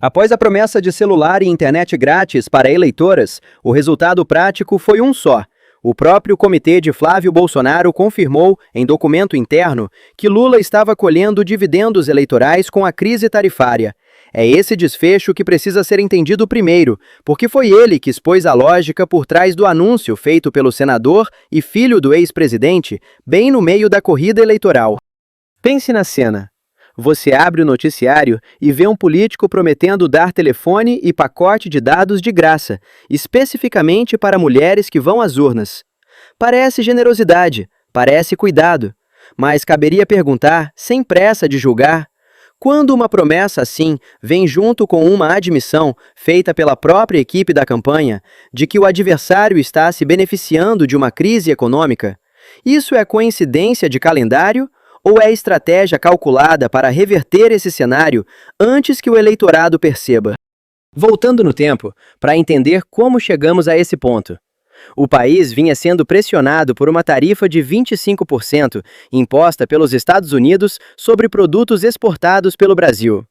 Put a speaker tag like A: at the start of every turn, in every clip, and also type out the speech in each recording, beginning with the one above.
A: Após a promessa de celular e internet grátis para eleitoras, o resultado prático foi um só. O próprio comitê de Flávio Bolsonaro confirmou, em documento interno, que Lula estava colhendo dividendos eleitorais com a crise tarifária. É esse desfecho que precisa ser entendido primeiro, porque foi ele que expôs a lógica por trás do anúncio feito pelo senador e filho do ex-presidente, bem no meio da corrida eleitoral. Pense na cena. Você abre o noticiário e vê um político prometendo dar telefone e pacote de dados de graça, especificamente para mulheres que vão às urnas. Parece generosidade, parece cuidado, mas caberia perguntar, sem pressa de julgar, quando uma promessa assim vem junto com uma admissão feita pela própria equipe da campanha de que o adversário está se beneficiando de uma crise econômica, isso é coincidência de calendário? Ou é estratégia calculada para reverter esse cenário antes que o eleitorado perceba? Voltando no tempo, para entender como chegamos a esse ponto. O país vinha sendo pressionado por uma tarifa de 25% imposta pelos Estados Unidos sobre produtos exportados pelo Brasil.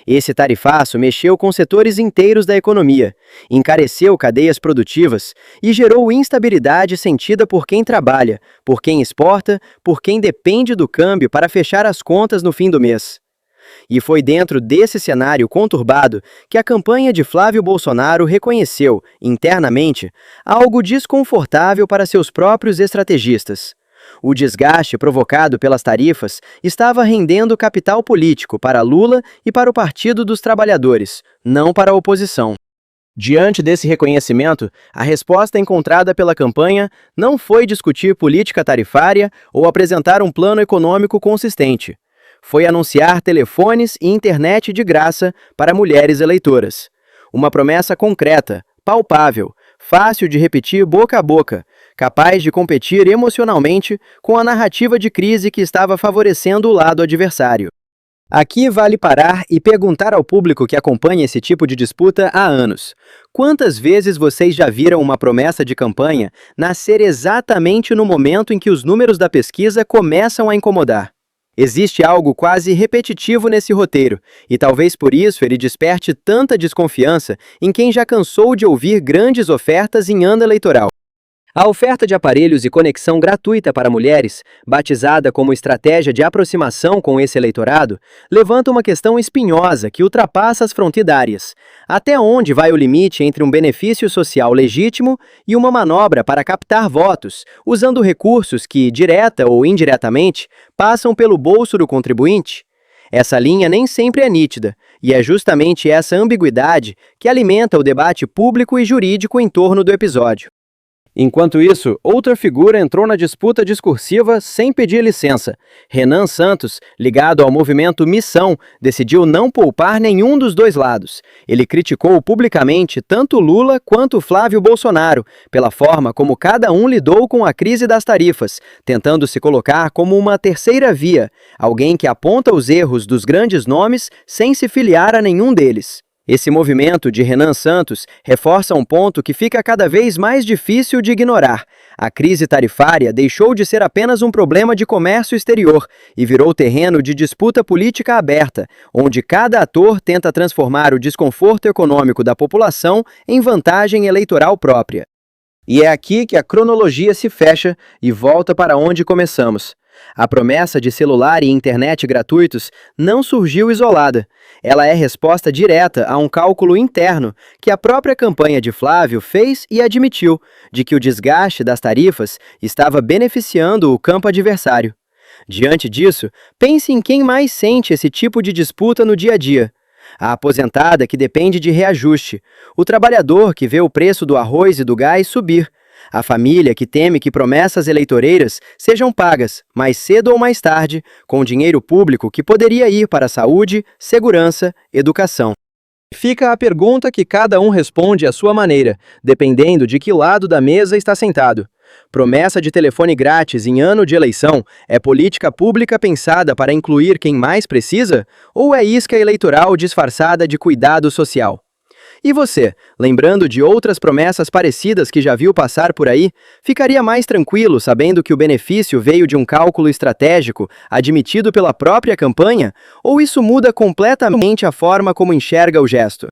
A: Esse tarifaço mexeu com setores inteiros da economia, encareceu cadeias produtivas e gerou instabilidade sentida por quem trabalha, por quem exporta, por quem depende do câmbio para fechar as contas no fim do mês. E foi dentro desse cenário conturbado que a campanha de Flávio Bolsonaro reconheceu, internamente, algo desconfortável para seus próprios estrategistas. O desgaste provocado pelas tarifas estava rendendo capital político para Lula e para o Partido dos Trabalhadores, não para a oposição. Diante desse reconhecimento, a resposta encontrada pela campanha não foi discutir política tarifária ou apresentar um plano econômico consistente. Foi anunciar telefones e internet de graça para mulheres eleitoras. Uma promessa concreta, palpável, fácil de repetir boca a boca, capaz de competir emocionalmente com a narrativa de crise que estava favorecendo o lado adversário. Aqui vale parar e perguntar ao público que acompanha esse tipo de disputa há anos. Quantas vezes vocês já viram uma promessa de campanha nascer exatamente no momento em que os números da pesquisa começam a incomodar? Existe algo quase repetitivo nesse roteiro, e talvez por isso ele desperte tanta desconfiança em quem já cansou de ouvir grandes ofertas em ano eleitoral. A oferta de aparelhos e conexão gratuita para mulheres, batizada como estratégia de aproximação com esse eleitorado, levanta uma questão espinhosa que ultrapassa as frontidárias. Até onde vai o limite entre um benefício social legítimo e uma manobra para captar votos, usando recursos que, direta ou indiretamente, passam pelo bolso do contribuinte? Essa linha nem sempre é nítida, e é justamente essa ambiguidade que alimenta o debate público e jurídico em torno do episódio. Enquanto isso, outra figura entrou na disputa discursiva sem pedir licença. Renan Santos, ligado ao movimento Missão, decidiu não poupar nenhum dos dois lados. Ele criticou publicamente tanto Lula quanto Flávio Bolsonaro, pela forma como cada um lidou com a crise das tarifas, tentando se colocar como uma terceira via, alguém que aponta os erros dos grandes nomes sem se filiar a nenhum deles. Esse movimento de Renan Santos reforça um ponto que fica cada vez mais difícil de ignorar. A crise tarifária deixou de ser apenas um problema de comércio exterior e virou terreno de disputa política aberta, onde cada ator tenta transformar o desconforto econômico da população em vantagem eleitoral própria. E é aqui que a cronologia se fecha e volta para onde começamos. A promessa de celular e internet gratuitos não surgiu isolada. Ela é resposta direta a um cálculo interno que a própria campanha de Flávio fez e admitiu, de que o desgaste das tarifas estava beneficiando o campo adversário. Diante disso, pense em quem mais sente esse tipo de disputa no dia a dia. A aposentada que depende de reajuste, o trabalhador que vê o preço do arroz e do gás subir, a família que teme que promessas eleitoreiras sejam pagas, mais cedo ou mais tarde, com dinheiro público que poderia ir para saúde, segurança, educação. Fica a pergunta que cada um responde à sua maneira, dependendo de que lado da mesa está sentado. Promessa de telefone grátis em ano de eleição é política pública pensada para incluir quem mais precisa? Ou é isca eleitoral disfarçada de cuidado social? E você, lembrando de outras promessas parecidas que já viu passar por aí, ficaria mais tranquilo sabendo que o benefício veio de um cálculo estratégico admitido pela própria campanha? Ou isso muda completamente a forma como enxerga o gesto?